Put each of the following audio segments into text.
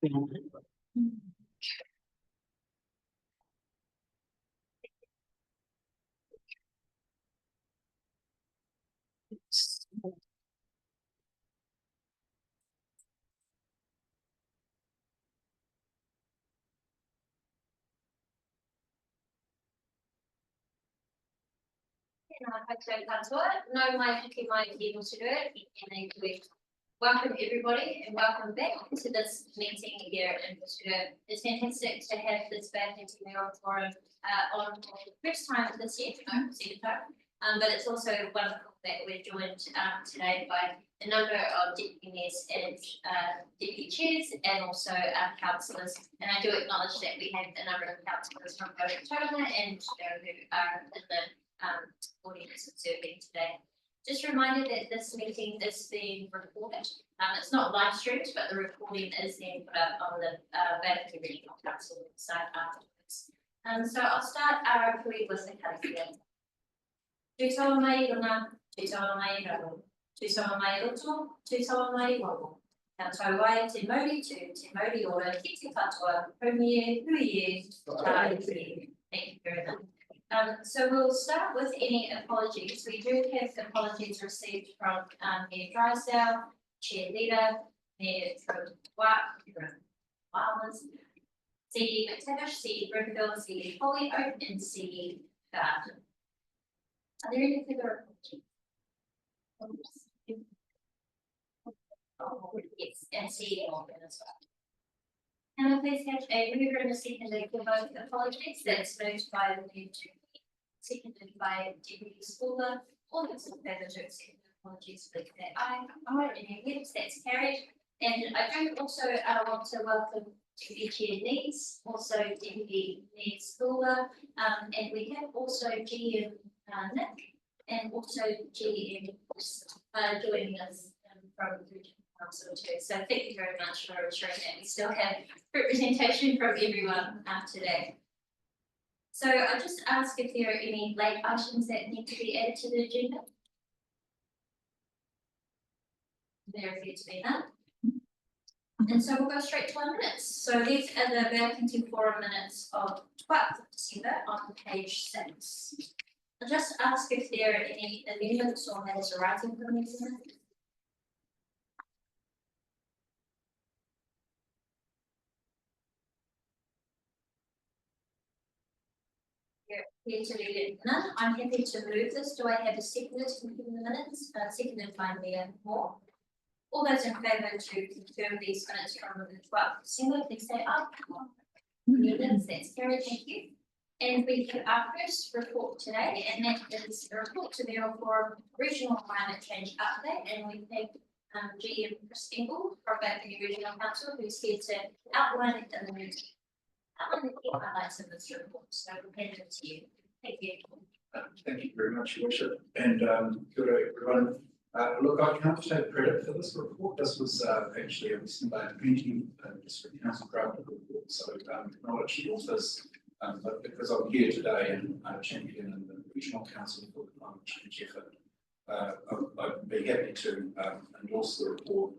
No, my able to do it. Welcome everybody and welcome back to this meeting here in Portugal. It's fantastic to have this back into Mayoral Forum on for the first time this year, second time. But it's also wonderful that we're joined today by a number of deputy mayors and deputy chairs and also councillors. And I do acknowledge that we have a number of councillors from both Tauranga and who are in the audience observing today. Just a reminder that this meeting is being recorded. It's not live streamed, but the recording is being put up on the Vatican Regional Council website afterwards. So I'll start our hui with the karakia. Tūtaua mai runa, tūtaua mai raro, tūtaua mai roto, tūtaua mai wago. Ka tau ai te mauri tū, te mauri ora, ki te katoa, haumie, huie, tā iwi. Thank you very much. So we'll start with any apologies. We do have apologies received from Mayor Drysdale, Chair Leader, Mayor Wildlands, CE McTavish, CE Brickville, CE Hollyoak, and CE Garden. Are there any further apologies? Yes, and CE Morgan as well. Can I please have a mover and a seconder for both apologies? That's moved by the Mayor, seconded by Deputy Schooler. All those in favour to accept the apologies, please say aye. Aye. Any against? That's carried. And I do also want to welcome Deputy Chair Needs, also Deputy Mayor Schooler, and we have also GM Nick and also GM joining us from the Regional Council too. So thank you very much for ensuring that we still have representation from everyone today. So I just ask if there are any late items that need to be added to the agenda. There appear to be none. And so we'll go straight to our minutes. So these are the Vatican Forum minutes of 12th of December on page 6. I'll just ask if there are any amendments or matters arising from these minutes. Here to read none. I'm happy to move this. Do I have a seconder to confirm the minutes? Seconded by Mayor Moore. All those in favour to confirm these minutes from the 12th of December, please say aye. Unanimous, that's carried, thank you. And we have our first report today, and that is a report to the Mayoral Forum Regional Climate Change Update. And we have GM Chris Engel from the Regional Council, who's here to outline it in the meeting. The key highlights of this report, so we'll hand it to you. Thank you. Thank you very much, Your Worship, and good day, everyone. Look, I can't take credit for this report. This was actually a recent meeting, District Council drafted report, so acknowledge the authors. But because I'm here today and champion in the Regional Council for the Climate Change effort, I'd be happy to endorse the report,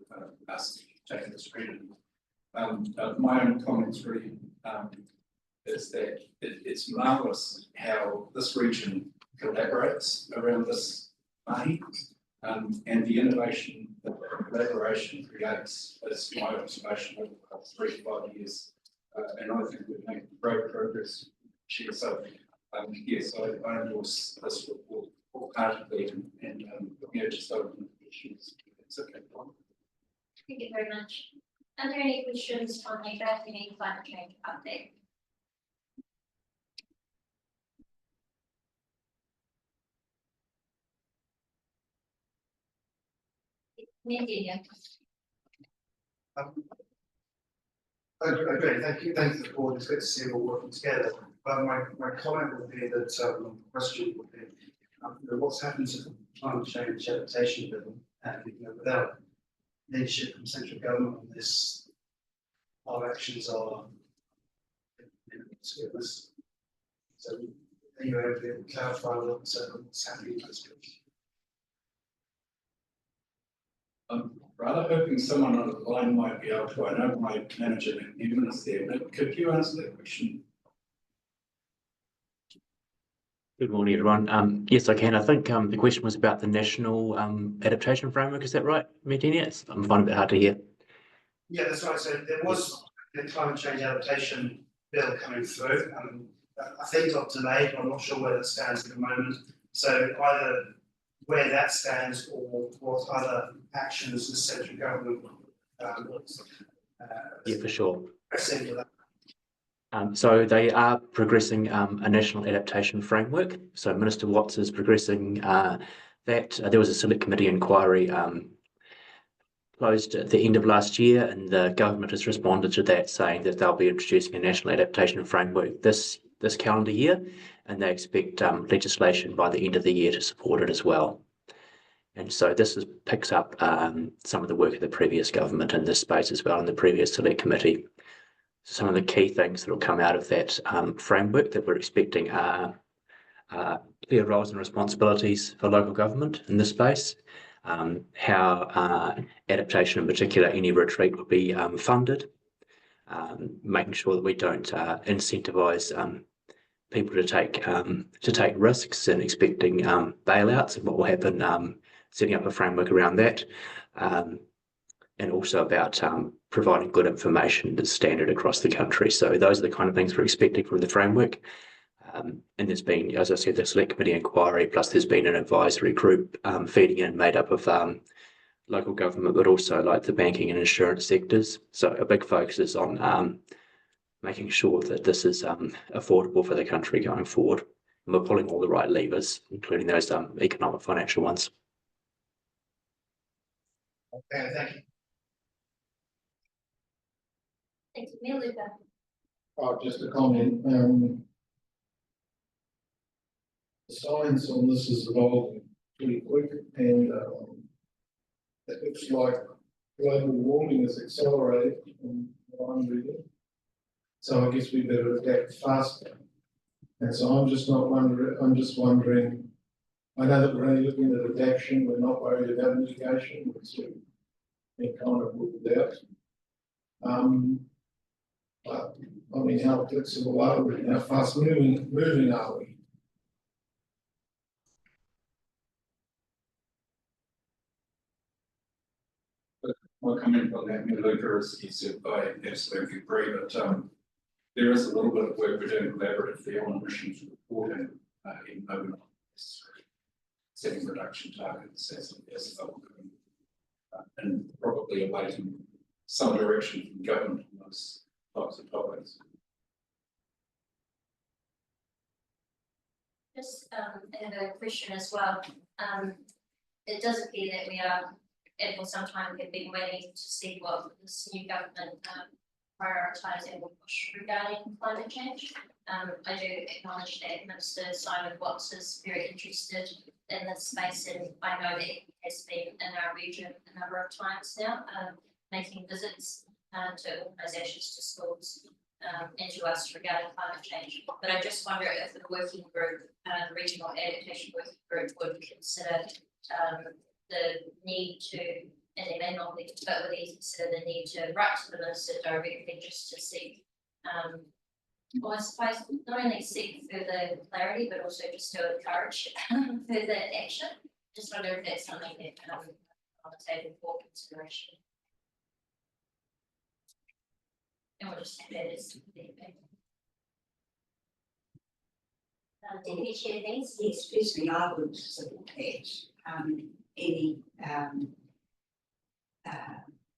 us taking this credit. My own comments really is that it's marvellous how this region collaborates around this money, and the innovation that the collaboration creates is my observation over the past 3 to 5 years, and I think we've made great progress. So yes, I endorse this report wholeheartedly, and just open issues. It's okay. Thank you very much. Are there any questions on the Vatican climate change update? Okay, thank you. Thank you for the board. It's good to see you all working together. But my comment would be that question would be what's happened to the climate change adaptation bill, and without leadership from central government on this, our actions are skillless. So are you able to clarify what's happening in this bill? rather hoping someone on the line might be able to. I know my manager even is there, but could you answer that question? Good morning, everyone. Yes, I can. I think the question was about the national adaptation framework. Is that right, Medina? I'm finding it a bit hard to hear. Yeah, that's right. So there was a climate change adaptation bill coming through. I think it got delayed. I'm not sure where that stands at the moment. So either where that stands or what other actions the central government Yeah, for sure. pressing for that. So they are progressing a national adaptation framework. So Minister Watts is progressing that. There was a select committee inquiry closed at the end of last year, and the government has responded to that, saying that they'll be introducing a national adaptation framework this calendar year, and they expect legislation by the end of the year to support it as well. And so this picks up some of the work of the previous government in this space as well, in the previous select committee. Some of the key things that will come out of that framework that we're expecting are clear roles and responsibilities for local government in this space, how adaptation, in particular any retreat, will be funded, making sure that we don't incentivise people to take risks and expecting bailouts, and what will happen, setting up a framework around that, and also about providing good information that's standard across the country. So those are the kind of things we're expecting from the framework. And there's been, as I said, the select committee inquiry, plus there's been an advisory group feeding in, made up of local government, but also like the banking and insurance sectors. So a big focus is on making sure that this is affordable for the country going forward. And we're pulling all the right levers, including those economic financial ones. Okay, thank you. Thank you, Mayor Luca. Oh, just a comment. The science on this is evolving pretty quick, and it looks like global warming is accelerating from what I'm reading. So I guess we better adapt faster. And so I'm just wondering, I know that we're only looking at adaptation, we're not worried about mitigation, which we kind of ruled out. But I mean, how flexible are we? How fast moving are we? My comment on that, Luca, is that I absolutely agree, but there is a little bit of work we're doing collaboratively on emissions reporting in overnight, setting reduction targets as and probably awaiting some direction from government on those types of topics. Just I have a question as well. It does appear that we are, and for some time have been waiting to see what this new government prioritise and will push regarding climate change. I do acknowledge that Minister Simon Watts is very interested in this space, and I know that he has been in our region a number of times now, making visits to organisations, to schools, and to us regarding climate change. But I just wonder if the working group, the regional adaptation working group, would consider the need to, and they may not be, but would they consider the need to write to the minister directly just to seek, well, I suppose not only seek further clarity, but also just to encourage further action. Just wonder if that's something that on the table for consideration. And we'll just have that as feedback. Deputy Chair, thanks. Yes, firstly, I would support any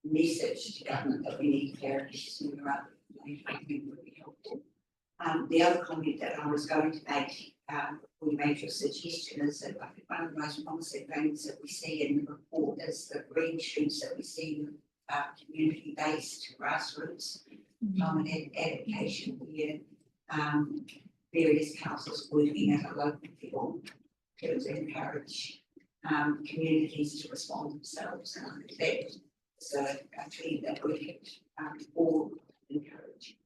message to government that we need clarity sooner rather than later. I think would be helpful. The other comment that I was going to make before you made your suggestion is that I think one of the most promising things that we see in the report is the green shoots that we see with community-based grassroots climate adaptation, where various councils working at a local level to encourage communities to respond themselves, and I think that is a trend that we could all encourage.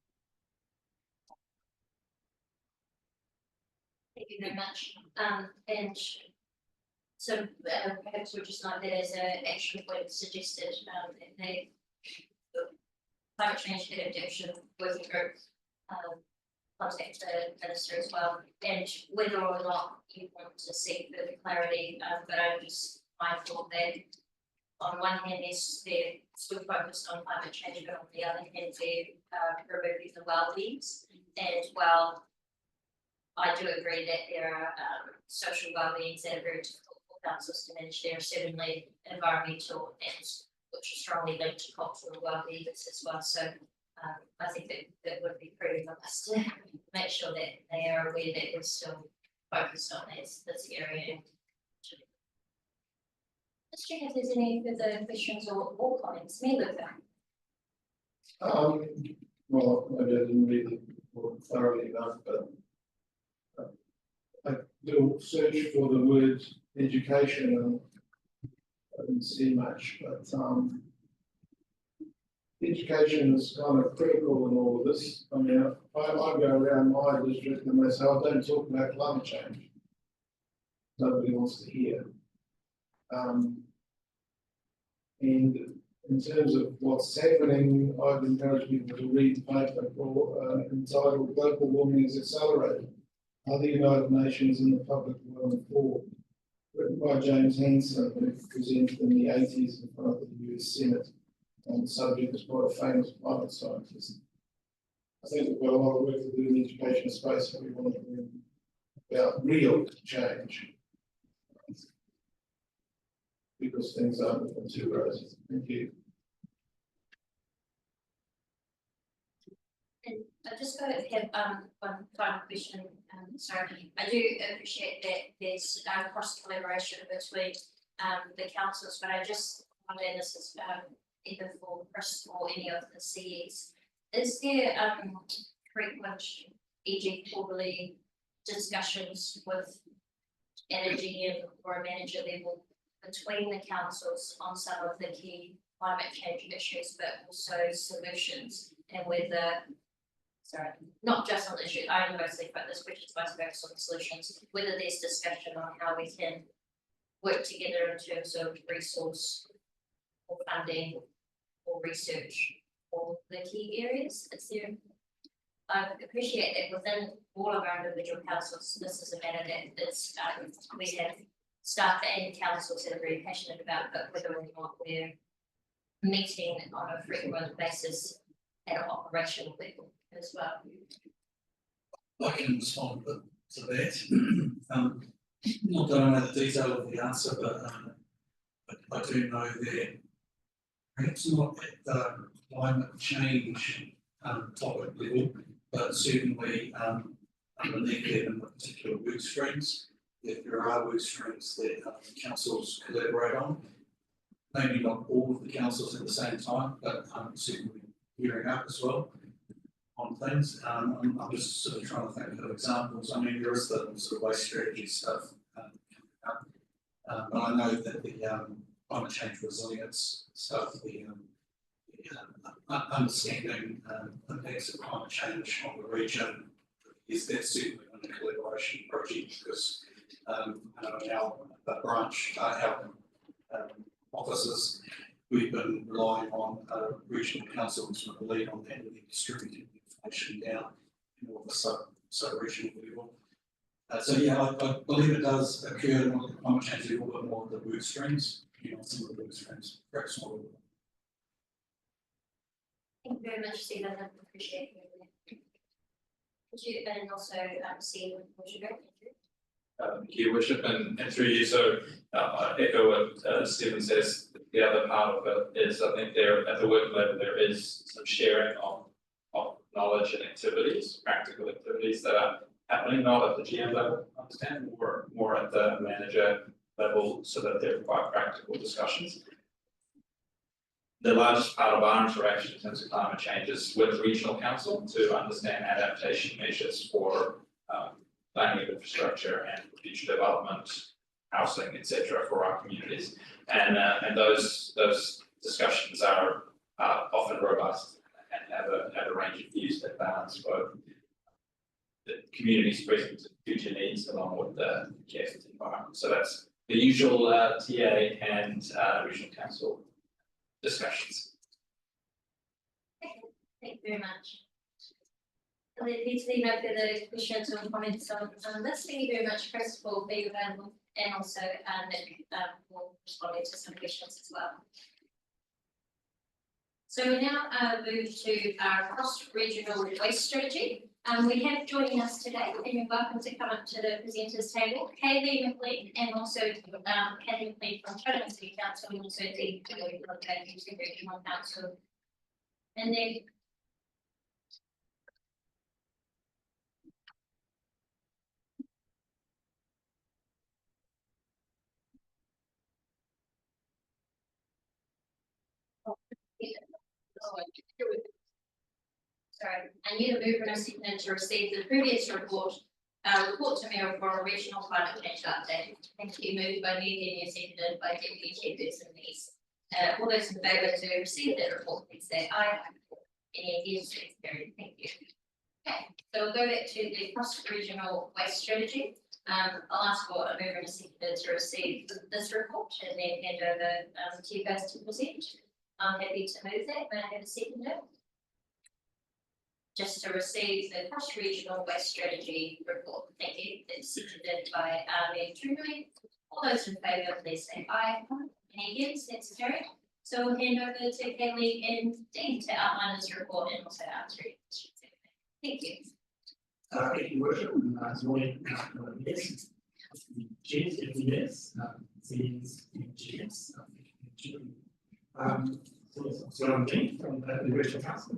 Thank you very much. And So perhaps we'll just note that as an action point suggested, in the climate change adaptation working group, contact the minister as well, and whether or not you want to seek further clarity, but I'm just mindful that on one hand, they're still focused on climate change, but on the other hand, they're removing the well-beings, and while I do agree that there are social well-beings that are very difficult for councils to manage, there are certainly environmental and which are strongly linked to cultural well-beings as well. So I think that would be prudent of us to make sure that they are aware that we're still focused on this area. Let's check if there's any further questions or comments. Me, Luca. Well, maybe I didn't read it thoroughly enough, but I did a search for the word education and I didn't see much, but education is kind of critical in all of this. I mean, I go around my district and they say, "I don't talk about climate change." Nobody wants to hear. And in terms of what's happening, I'd encourage people to read the paper entitled "Global Warming is Accelerating: Are the United Nations and the Public Well Informed?" written by James Hansen, who presented in the 80s in front of the US Senate. And the subject is quite a famous climate scientist. I think we've got a lot of work to do in the education space if we want to bring about real change. Because things aren't looking too rosy. Thank you. And I just got to have one final question. Sorry, I do appreciate that there's cross collaboration between the councils, but I just wonder, this is either for Chris or any of the CEs, is there frequent, e.g. quarterly discussions with energy and or a manager level between the councils on some of the key climate change issues, but also solutions, and whether, sorry, not just on the issue, I mostly focus questions focus on the solutions, whether there's discussion on how we can work together in terms of resource or funding or research for the key areas. Is there, I appreciate that within all of our individual councils, this is a matter that's we have staff and councils that are very passionate about, but whether or not we're meeting on a frequent basis at an operational level as well. I can respond to that. Not that I know the detail of the answer, but I do know that perhaps not at the climate change topic level, but certainly underneath it in the particular work streams, that there are work streams that councils collaborate on. Maybe not all of the councils at the same time, but certainly gearing up as well on things. I'm just sort of trying to think of examples. I mean, there is the sort of waste strategy stuff but I know that the climate change resilience stuff, the understanding impacts of climate change on the region is that's certainly a collaboration project, because our branch, our offices, we've been relying on regional councils to lead on that, and distributing information down in all the sub-regional level. So yeah, I believe it does occur on the climate change level, but more of the work streams, some of the work streams, perhaps more. Thank you very much, Stephen. I appreciate it. Would you and also see what you go into? Your worship, and through you, so I echo what Stephen says. The other part of it is, I think there at the work level there is some sharing of knowledge and activities, practical activities that are happening, not at the GM level, I understand, more at the manager level, so that they're quite practical discussions. The largest part of our interaction in terms of climate change is with regional council to understand adaptation measures for planning of infrastructure and future development, housing, etc. for our communities, and those discussions are often robust and have a range of views that balance both the community's present and future needs along with the adjacent environment. So that's the usual TA and regional council discussions. Thank you very much. There appears to be no further questions or comments on this. Thank you very much, Chris, for being available, and also Nick for responding to some questions as well. So we now move to our cross-regional waste strategy. We have joining us today, and you're welcome to come up to the presenters table, Kaylee McLean, and also Kathy McLean from Tottenham City Council, and also Dean Kelly from the Regional Council. And then sorry, I need a mover and a seconder to receive the previous report to Mayoral for a regional climate change update. Thank you. Moved by me, and seconded by Deputy Chairperson Lees. All those in favour to receive that report, please say aye. Any against, it's carried. Thank you. Okay, so we'll go back to the cross-regional waste strategy. I'll ask for a mover and a seconder to receive this report and then hand over to you guys to present. I'm happy to move that. May I have a seconder? Just to receive the cross-regional waste strategy report. Thank you. It's seconded by Mayor Truman. All those in favour, please say aye. Any against? That's carried. So we'll hand over to Kaylee and Dean to outline this report and also answer your questions. Thank you. Thank you, Worship. Good morning. Yes. Cheers, yes. Scenes, cheers. So I'm Dean from the Regional Council.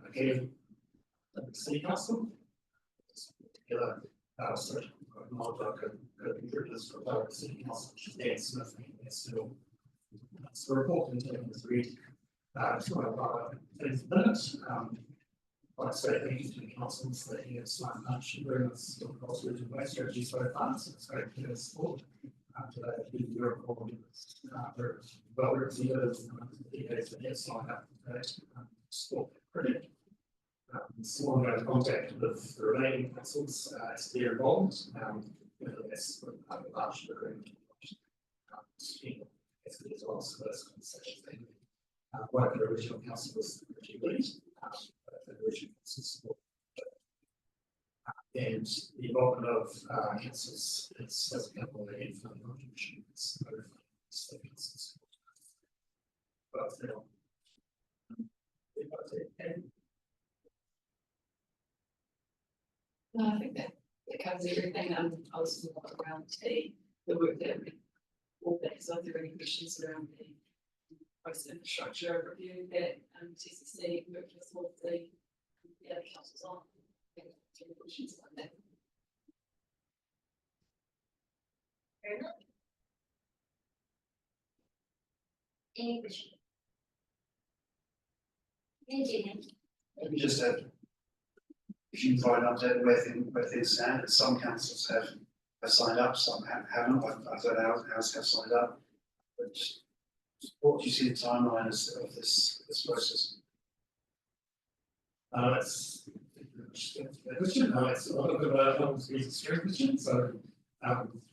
Again, the City Council. Together, sorry, not like a contributors for the City Council, which is Dan Smith, and still. So the report in terms of read, sort of about 30 minutes. I'd say thank you to the councils that you have signed partnership agreements with cross regional waste strategy so far. So it's great to get us support. Today, the report well represented the decades that have signed up for that support project. Still ongoing contact with the remaining councils as they're involved. Whether that's with a partnership agreement as well. So those conversations they work at the regional councils particularly. The regional council support. And the involvement of councils has a couple of funding contributions. But I think that covers everything. I was more around the work that all that. So, are there any questions around the post infrastructure review that TCC worked with all the other councils on? Any questions about that? Fair enough. Any questions? Let me just add, if you can provide an update where things stand, some councils have signed up, some haven't. I don't know how have signed up. But what do you see the timeline of this process? That's a question. It's a lot of a straight question. So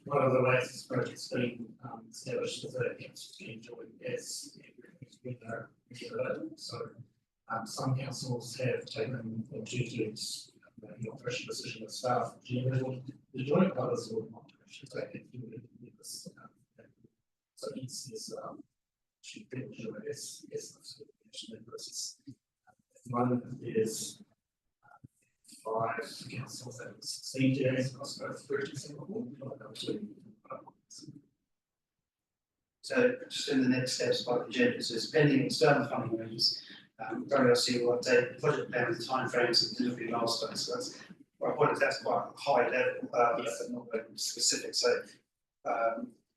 one of the ways this project's been established is a council scheme joint as so some councils have taken opportunities making operational decision with staff. Generally, the joint others will not actually take it in this. So it's should be as the process. One is 5 councils that was 16 days across both Bridge and Singapore. So just in the next steps by the agenda, so it's pending external funding arrangements. WRC will update the project plan with timeframes and delivery milestones. So that's quite a high level, but not very specific. So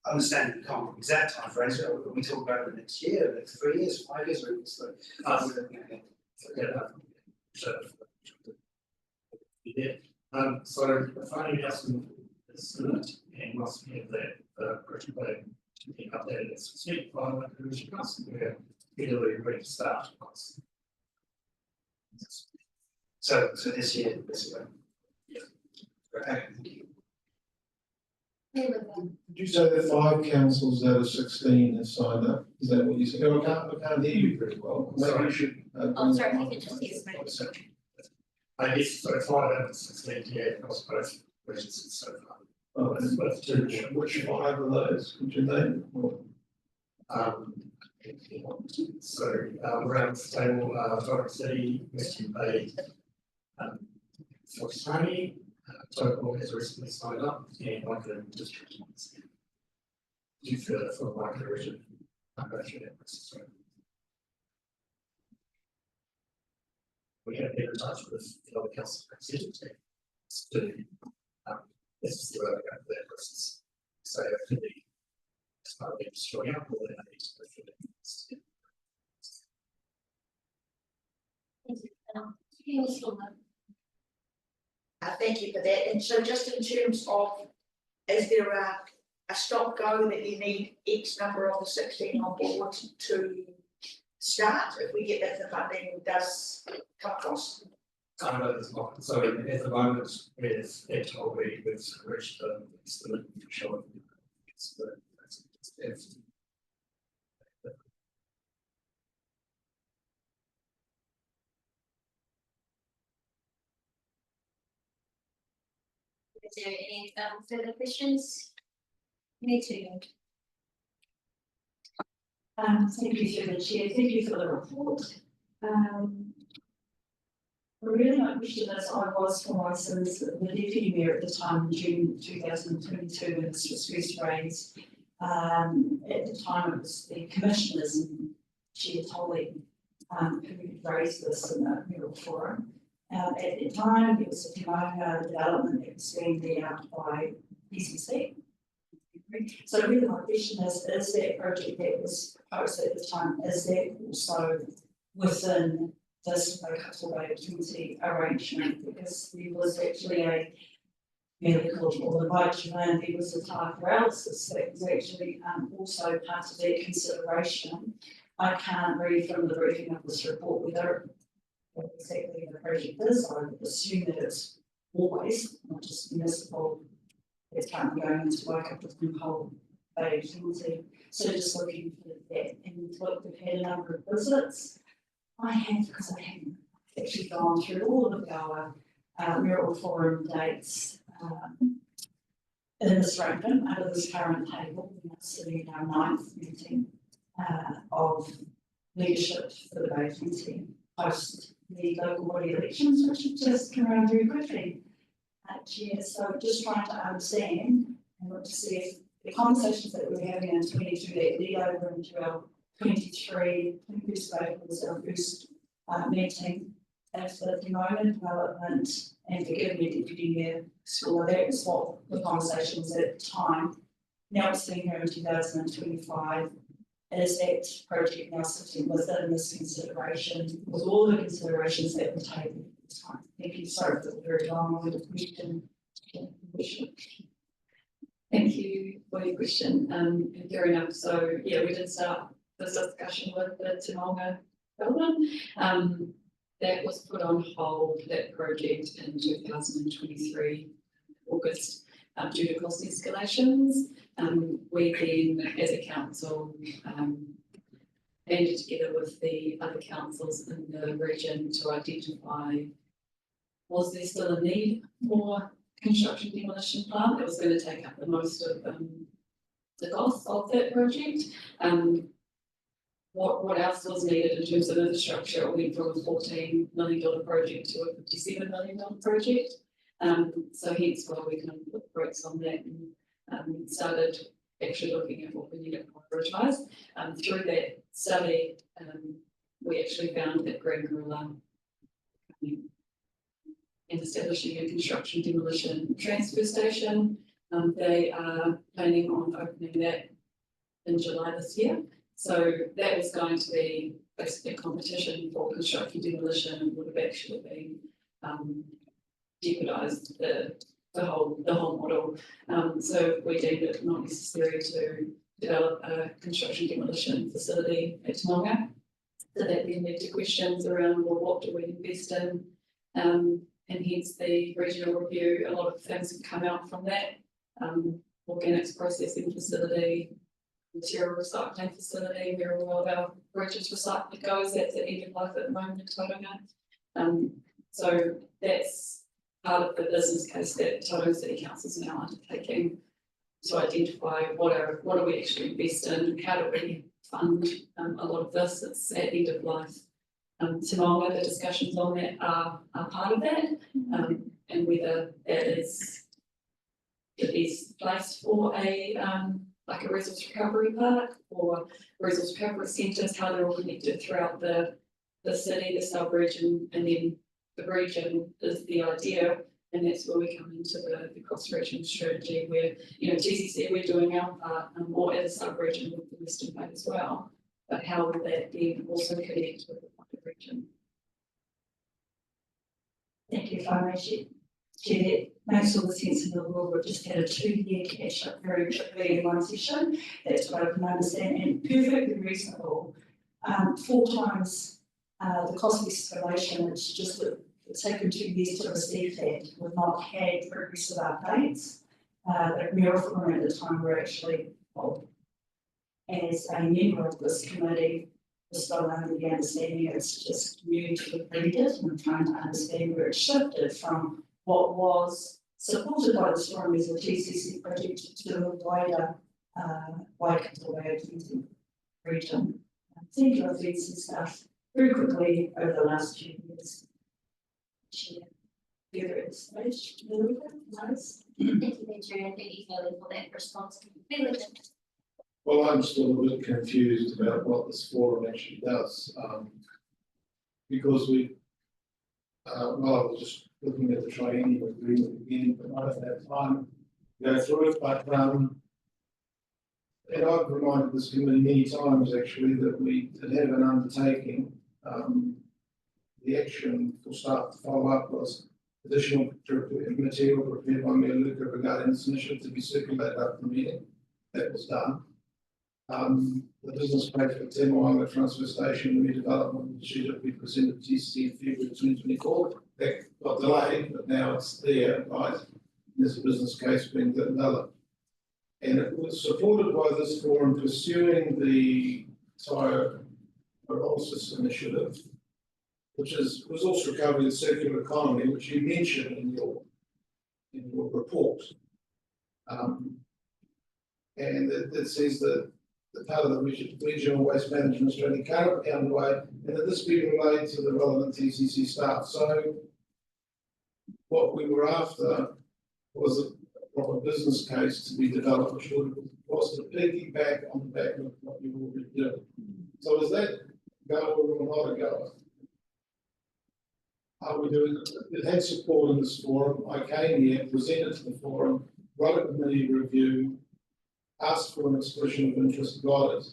understanding you can't give exact timeframes, but we talk about the next year, the next 3 years, 5 years, or so. So the funding announcement is imminent, and once we have that project plan to be updated as we speak, by the Regional Council, we're really ready to start. So this year, basically. Yeah. Okay, thank you. Okay with them. Did you say that 5 councils out of 16 have signed up? Is that what you said? Oh, I can't hear you very well. Maybe you should. Oh, sorry, if you could just use my. I guess so 5 out of 16, yeah, across both regions so far. Oh, and which 5 of those? Could you name? Or- Um, so, around the table, Torrens City, Western Bay, Fox County, Total has recently signed up, and Waikato District. Do further for Waikato region. I'm going through that process, right? We have been in touch with the other council representatives to, this is the way we go for that process. So, it could be as part of the destroying up, or they need to go through that. Thank you for that. And so just in terms of, is there a stop go that you need X number of the 16 on board to start if we get that the funding does come across? It's not. So at the moment, with Ector, we've reached the limit for sure. It's Is there any further questions? Me too. Thank you through the chair, thank you for the report. Really my question is, I was for myself the deputy mayor at the time in June 2022 when this was first raised. At the time it was the commissioners and Chair Tolley who raised this in the Mayoral Forum. At the time, it was a Timanga development that was being laid out by PCC. So really my question is that project that was proposed at the time, is that also within this Waikato Bay Community arrangement? Because there was actually a medical or the vitamin, there was a type paralysis that was actually also part of that consideration. I can't read from the briefing of this report whether what exactly the project is. I would assume that it's always, not just municipal, it's currently going into Waikato the whole Bay Community. So just looking for that, and look, we've had a number of visits. I have, because I haven't actually gone through all of our Mayoral Forum dates in this arrangement under this current table. We're now sitting in our 9th meeting of leadership for the Bay Community post the local body elections, which have just come around very quickly. Chair, so just trying to understand and look to see if the conversations that we're having in 22 that lead over into our 23, 21st of April was our first meeting. As the environment development, and forgive me, Deputy Mayor, so that was what the conversation was at the time. Now it's sitting here in 2025. Is that project now sitting within this consideration with all the considerations that were taken at the time? Thank you. Sorry for the very long-winded question. Thank you for your question. And fair enough. So yeah, we did start this discussion with the Timanga building. That was put on hold, that project in 2023, August, due to cost escalations. We then, as a council, banded together with the other councils in the region to identify, was there still a need for construction demolition plant that was going to take up the most of the costs of that project. What else was needed in terms of infrastructure? We went from a $14 million project to a $57 million project. So hence why we kind of put the brakes on that and started actually looking at what we needed to prioritise. Through that study, we actually found that Green Gorilla in establishing a construction demolition transfer station. They are planning on opening that in July this year. So that was going to be basically a competition for construction demolition and would have actually been jeopardised the whole model. So we deemed it not necessary to develop a construction demolition facility at Timanga. So that then led to questions around, well, what do we invest in? And hence the regional review, a lot of things have come out from that. organics processing facility, material recycling facility, where all of our bridges recycling goes, that's at end of life at the moment in Tauranga. So that's part of the business case that Tauranga City Council is now undertaking to identify what are we actually invest in, how do we fund a lot of this, it's at end of life. Tomorrow, the discussions on that are part of that, and whether that is the best place for a like a resource recovery park or resource recovery centres, how they're all connected throughout the city, the sub-region, and then the region is the idea. And that's where we come into the cross-region strategy where, you know, TCC, we're doing our part more as a sub-region with the Western Bay as well. But how would that then also connect with the wider region? Thank you, if I may share. It makes all the sense in the world. We've just had a 2-year catch up very quickly in one session. That's what I can understand and perfectly reasonable. 4 times the cost of escalation, it's just that it's taken 2 years to receive that. We've not had progressive updates. At Mayoral Forum at the time, we're actually, well, as a member of this committee, we're still under the understanding it's just new to the predicate and trying to understand where it shifted from what was supported by the Forum as a TCC project to a wider, wider region. Thank you, I've seen some stuff very quickly over the last few years. Whether it's nice. Thank you, Andrew, and thank you, Kelly, for that response. Well, I'm still a bit confused about what this forum actually does, because we, well, I was just looking at the triennial agreement again, but I don't have time to go through it, but, and I've reminded this committee many times actually that we did have an undertaking. The action for staff to follow up was additional material prepared by Mayor Luca regarding this initiative to be circulated after the meeting. That was done. The business case for Te Moanga transfer station redevelopment was scheduled to be presented to TCC in February 2024. That got delayed, but now it's there, right? There's a business case being developed. And it was supported by this forum pursuing the entire pyrolysis initiative, which is resource recovery and circular economy, which you mentioned in your report. And it says that the part of the regional waste management strategy currently underway, and that this be relayed to the relevant TCC staff. So what we were after was a proper business case to be developed, which was to piggyback on the back of what you already did. So is that goer or not a goer? Are we doing it? It had support in this forum. I came here, presented to the forum, wrote a committee review, asked for an expression of interest, got it.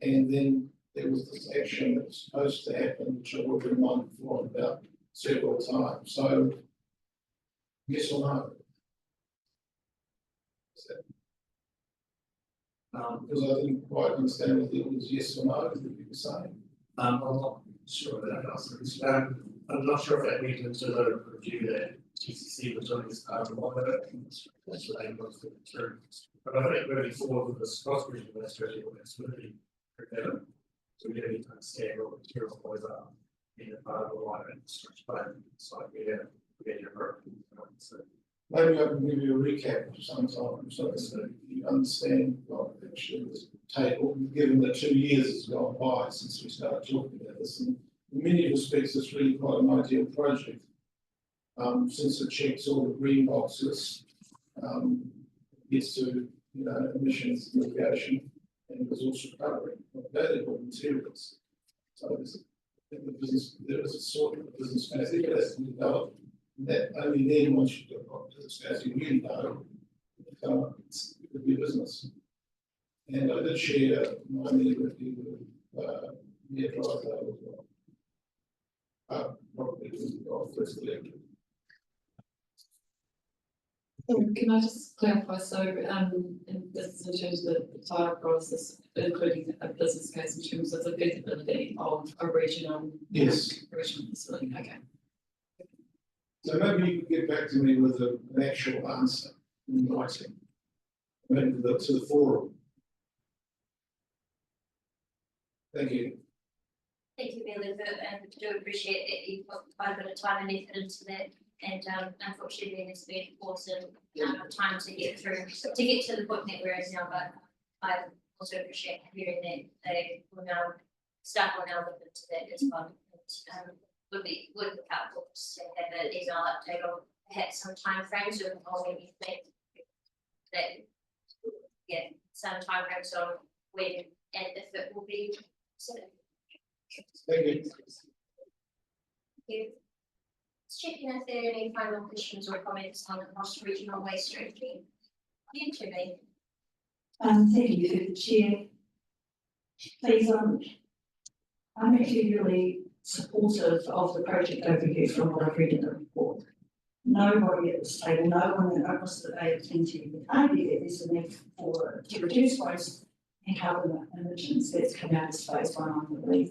And then there was this action that was supposed to happen, which I will remind the forum about several times. So, yes or no? Because I didn't quite understand whether it was yes or no that you were saying. I'm not sure of that answer. I'm not sure if that leads into the review that TCC was doing as part of one of it. That's what I was through. But I think moving forward with this cross-regional strategy, it's really prepared. So we really understand what materials always are being a part of the wider infrastructure plan. So we get your work. So Maybe I can give you a recap of some time so that you understand what actually was table, given that 2 years has gone by since we started talking about this. And in many respects, it's really quite an ideal project. Since it checks all the green boxes, gets to emissions mitigation and resource recovery of valuable materials. So there is a sort of business case that has to be developed. That only then, once you get to this case, you really know it could be a business. And I did share my meeting with you with Mayor Drysdale as well. Probably first elected. Can I just clarify, so and this is in terms of the entire process, including a business case in terms of the feasibility of a regional facility, okay. So maybe you could get back to me with an actual answer in writing. to the forum. Thank you. Thank you, Mayor Liver, and I do appreciate that you put quite a bit of time and effort into that. And unfortunately, it's been awesome time to get through, to get to the point that we're at now. But I also appreciate hearing that they will now staff will now look into that as well. And would be helpful to have an email update on perhaps some timeframes of when you think that some timeframes on when and if it will be. So, Thank you. Let's check in if there are any final questions or comments on the cross-regional waste strategy. You too, me. Thank you for the chair. Please, I'm actually really supportive of the project overview from what I've read in the report. Nobody at this table, no one across the Bay of Plenty would argue that there's a need to reduce waste and carbon emissions that's come out as phase one, I believe.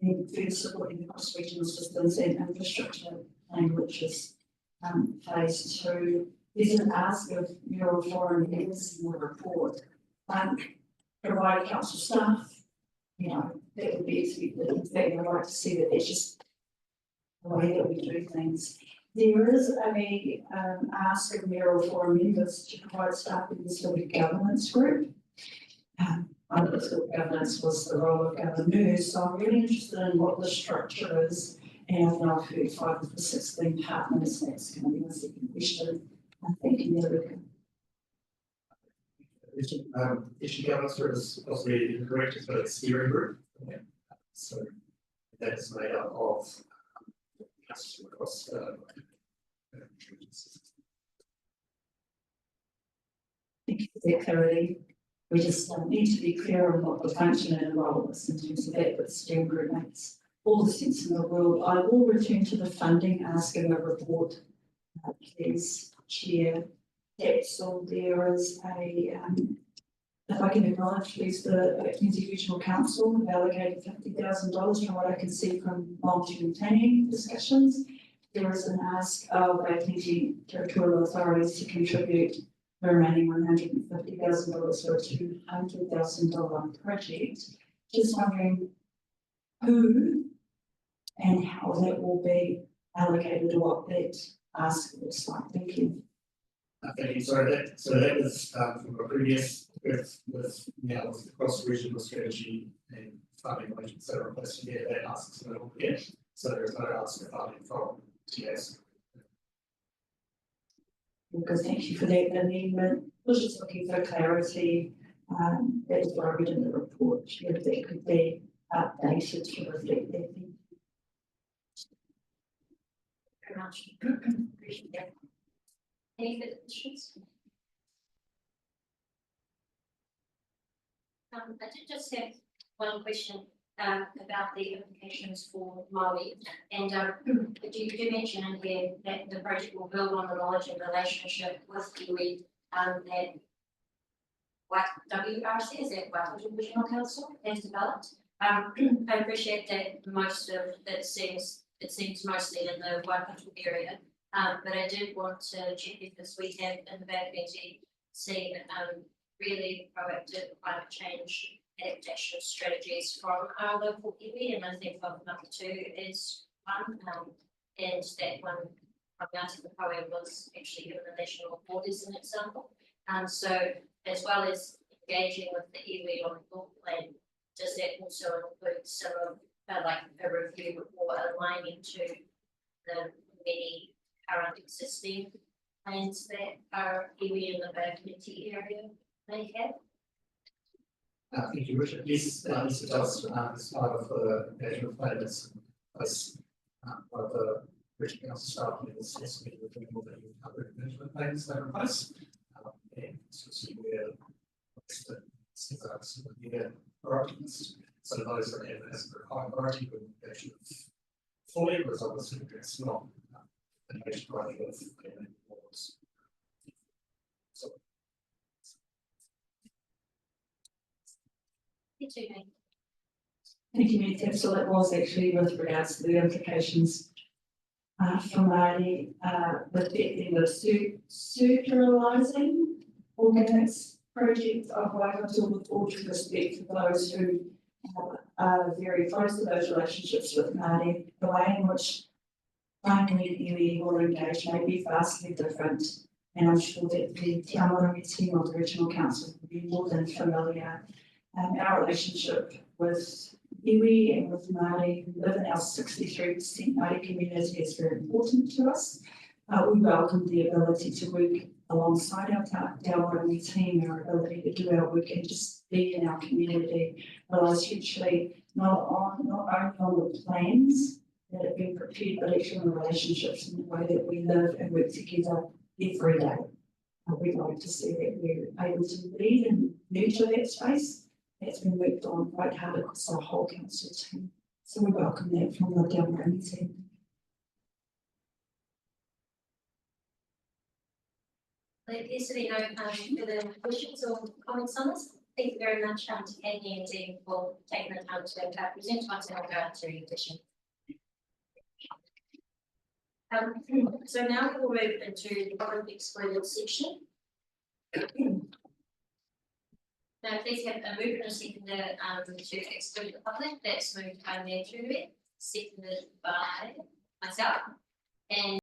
And further supporting the cross-regional systems and infrastructure plan, which is phase two. There's an ask of Mayoral forum members in the report. Provide council staff, that would be expected. In fact, I'd like to see that it's just the way that we do things. There is a ask of Mayoral forum members to provide staff with this good governance group. I thought governance was the role of governors, so I'm really interested in what the structure is. And I've now heard 5 of the 16 partners. That's going to be my second question. Thank you, Erica. Issue governance group is possibly incorrect, but it's steering group. So that is made up of across Thank you for that clarity. We just need to be clear on what the function and role is in terms of that, but the steering group makes all the sense in the world. I will return to the funding ask in the report, please, Chair. That's all. There is if I can acknowledge, please, the Community Regional Council have allocated $50,000 from what I can see from long-term planning discussions. There is an ask of Plenty territorial authorities to contribute the remaining $150,000 for a $200,000 project. Just wondering who and how that will be allocated, or what that ask looks like. Thank you. Thank you. So that was from a previous with the cross-regional strategy and funding arrangements that are in place here. That asks a little bit. So there's no ask of funding from TS. Because thank you for that amendment. I was just looking for clarity. That is what I read in the report. If that could be updated to reflect that. Very much. Appreciate that. Any further questions? I did just have one question about the implications for Maui, and you did mention in here that the project will build on the knowledge and relationship with iwi that WRC, is that Waikato Regional Council, has developed. I appreciate that most of it seems mostly in the Waikato area, but I did want to check because we have in the Bay seen really proactive climate change adaptation strategies from our local iwi, and I think of number 2 is one, and that one from Ngāti was actually given the national award as an example. So as well as engaging with the iwi on the plan, does that also include some of like a review or aligning to the many current existing plans that are iwi in the Bay of Plenty area may have? Thank you, Richard. Yes, this is just as part of the management plan that's one of the regional council staff members has been reviewing all the other management plans that are in place. And so see where the priorities. So those that have as a high priority would actually fully resolve this, it's not a major priority of planning boards. So Thank you, Mayor. So that was actually with regards to the implications for Māori with the circularising organics project of Waikato with all due respect for those who are very close to those relationships with Māori, the way in which Whānui iwi will engage may be vastly different. And I'm sure that the Te Amorangi team of the Regional Council will be more than familiar. Our relationship with iwi and with Māori who live in our 63% Māori community is very important to us. We welcome the ability to work alongside our Te Amorangi team, our ability to do our work and just be in our community, relies hugely not only on the plans that have been prepared, but actually on the relationships and the way that we live and work together every day. We'd like to see that we're able to lead and nurture that space. That's been worked on quite hard across our whole council team. So we welcome that from the Te Amorangi team. There appears to be no further questions or comments on this. Thank you very much to Andy and Dean for taking the time to present to us and go into your addition. So now we will move into the public excluded section. Now, please have a move and a seconder to exclude the public. That's moved by Mayor Truitt, seconded by myself. And